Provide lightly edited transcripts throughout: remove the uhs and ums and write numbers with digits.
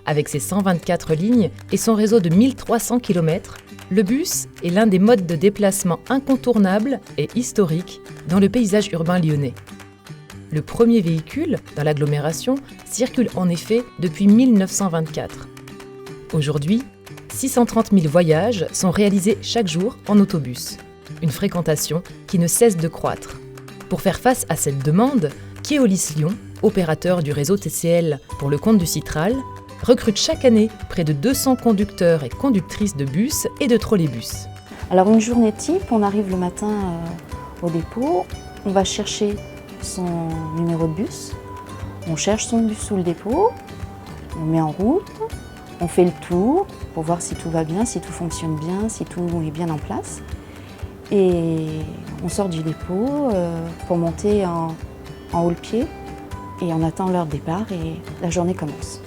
Avec ses 124 lignes et son réseau de 1300 km, le bus est l'un des modes de déplacement incontournables et historiques dans le paysage urbain lyonnais. Le premier véhicule dans l'agglomération circule en effet depuis 1924. Aujourd'hui, 630 000 voyages sont réalisés chaque jour en autobus, une fréquentation qui ne cesse de croître. Pour faire face à cette demande, Keolis Lyon, opérateur du réseau TCL pour le compte du Citral, recrute chaque année près de 200 conducteurs et conductrices de bus et de trolleybus. Alors une journée type, on arrive le matin au dépôt, on va chercher son numéro de bus, on cherche son bus sous le dépôt, on met en route, on fait le tour pour voir si tout va bien, si tout fonctionne bien, si tout est bien en place. Et on sort du dépôt pour monter en haut le pied et on attend l'heure de départ et la journée commence.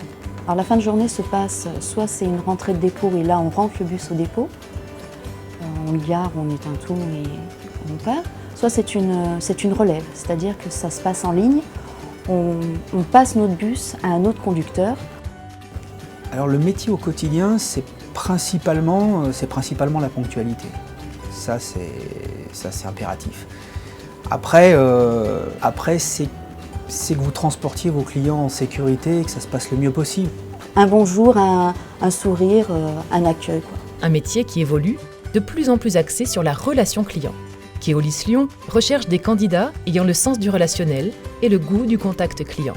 Alors la fin de journée se passe, soit c'est une rentrée de dépôt et là on rentre le bus au dépôt, on le gare, on éteint tout et on part. Soit c'est une relève, c'est-à-dire que ça se passe en ligne, on passe notre bus à un autre conducteur. Alors le métier au quotidien, c'est principalement la ponctualité. Ça c'est impératif. Après c'est que vous transportiez vos clients en sécurité et que ça se passe le mieux possible. Un bonjour, un sourire, un accueil, quoi. Un métier qui évolue, de plus en plus axé sur la relation client. Keolis Lyon recherche des candidats ayant le sens du relationnel et le goût du contact client.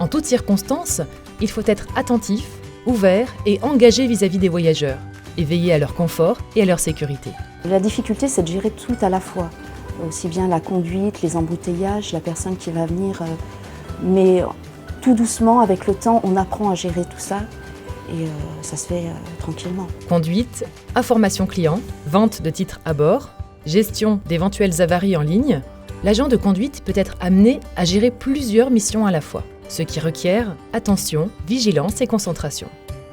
En toutes circonstances, il faut être attentif, ouvert et engagé vis-à-vis des voyageurs et veiller à leur confort et à leur sécurité. La difficulté, c'est de gérer tout à la fois, aussi bien la conduite, les embouteillages, la personne qui va venir, mais tout doucement, avec le temps, on apprend à gérer tout ça et ça se fait tranquillement. Conduite, information client, vente de titres à bord, gestion d'éventuelles avaries en ligne, l'agent de conduite peut être amené à gérer plusieurs missions à la fois, ce qui requiert attention, vigilance et concentration.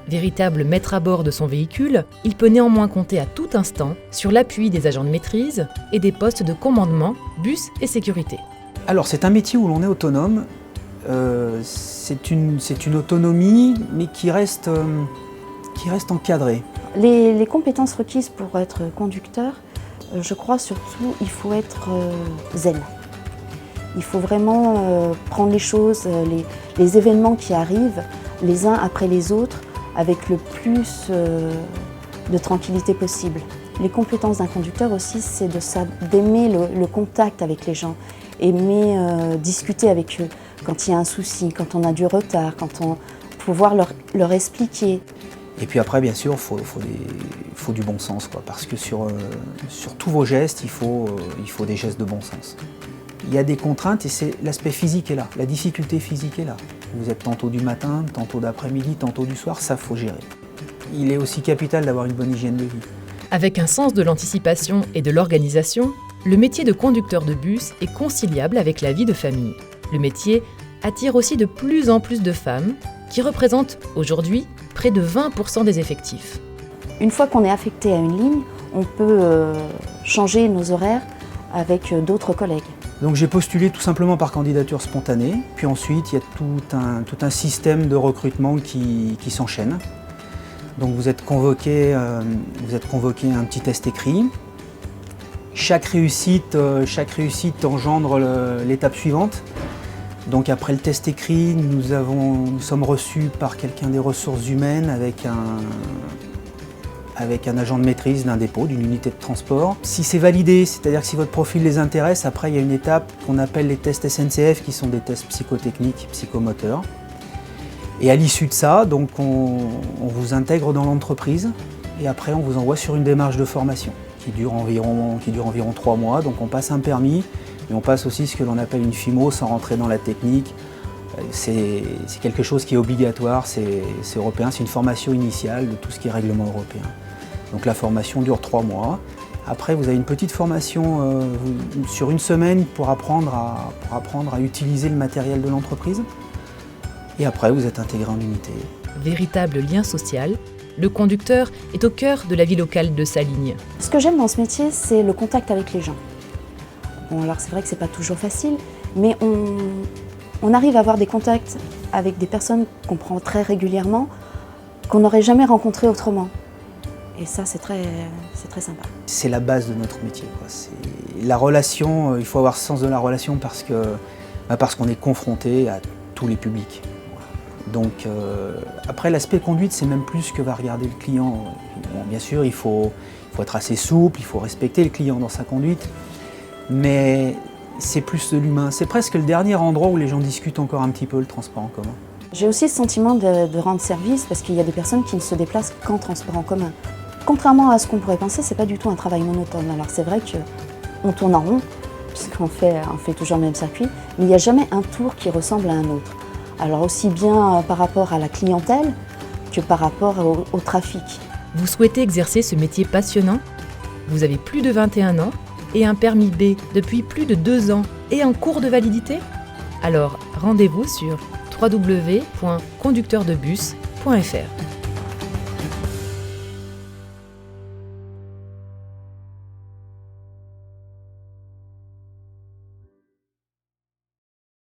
Véritable maître à bord de son véhicule, il peut néanmoins compter à tout instant sur l'appui des agents de maîtrise et des postes de commandement, bus et sécurité. Alors c'est un métier où l'on est autonome, c'est une autonomie mais qui reste encadrée. Les compétences requises pour être conducteur, je crois surtout il faut être zen. Il faut vraiment prendre les choses, les événements qui arrivent les uns après les autres avec le plus de tranquillité possible. Les compétences d'un conducteur aussi, c'est d'aimer le contact avec les gens, aimer discuter avec eux quand il y a un souci, quand on a du retard, pouvoir leur expliquer. Et puis après, bien sûr, il faut du bon sens, quoi, parce que sur tous vos gestes, il faut des gestes de bon sens. Il y a des contraintes et c'est l'aspect physique est là, la difficulté physique est là. Vous êtes tantôt du matin, tantôt d'après-midi, tantôt du soir, ça faut gérer. Il est aussi capital d'avoir une bonne hygiène de vie. Avec un sens de l'anticipation et de l'organisation, le métier de conducteur de bus est conciliable avec la vie de famille. Le métier attire aussi de plus en plus de femmes, qui représentent aujourd'hui près de 20% des effectifs. Une fois qu'on est affecté à une ligne, on peut changer nos horaires avec d'autres collègues. Donc j'ai postulé tout simplement par candidature spontanée, puis ensuite il y a tout un système de recrutement qui s'enchaîne. Donc vous êtes convoqué à un petit test écrit. Chaque réussite engendre l'étape suivante. Donc après le test écrit, nous sommes reçus par quelqu'un des ressources humaines avec un agent de maîtrise d'un dépôt, d'une unité de transport. Si c'est validé, c'est-à-dire que si votre profil les intéresse, après il y a une étape qu'on appelle les tests SNCF qui sont des tests psychotechniques, psychomoteurs. Et à l'issue de ça, donc on vous intègre dans l'entreprise et après on vous envoie sur une démarche de formation qui dure environ 3 mois. Donc on passe un permis, mais on passe aussi ce que l'on appelle une FIMO sans rentrer dans la technique. C'est quelque chose qui est obligatoire, c'est européen, c'est une formation initiale de tout ce qui est règlement européen. Donc la formation dure 3 mois. Après, vous avez une petite formation sur une semaine pour apprendre à utiliser le matériel de l'entreprise. Et après, vous êtes intégré en unité. Véritable lien social, le conducteur est au cœur de la vie locale de sa ligne. Ce que j'aime dans ce métier, c'est le contact avec les gens. Bon, alors c'est vrai que c'est pas toujours facile, mais on arrive à avoir des contacts avec des personnes qu'on prend très régulièrement qu'on n'aurait jamais rencontrés autrement. Et ça, c'est très sympa. C'est la base de notre métier, quoi. C'est la relation, il faut avoir ce sens de la relation parce qu'on est confronté à tous les publics. Donc après, l'aspect conduite, c'est même plus que va regarder le client. Bon, bien sûr, il faut être assez souple, il faut respecter le client dans sa conduite, mais c'est plus de l'humain. C'est presque le dernier endroit où les gens discutent encore un petit peu le transport en commun. J'ai aussi le sentiment de rendre service parce qu'il y a des personnes qui ne se déplacent qu'en transport en commun. Contrairement à ce qu'on pourrait penser, c'est pas du tout un travail monotone. Alors c'est vrai qu'on tourne en rond, puisqu'on fait toujours le même circuit, mais il n'y a jamais un tour qui ressemble à un autre. Alors aussi bien par rapport à la clientèle que par rapport au trafic. Vous souhaitez exercer ce métier passionnant ? Vous avez plus de 21 ans et un permis B depuis plus de 2 ans et en cours de validité ? Alors rendez-vous sur www.conducteurdebus.fr.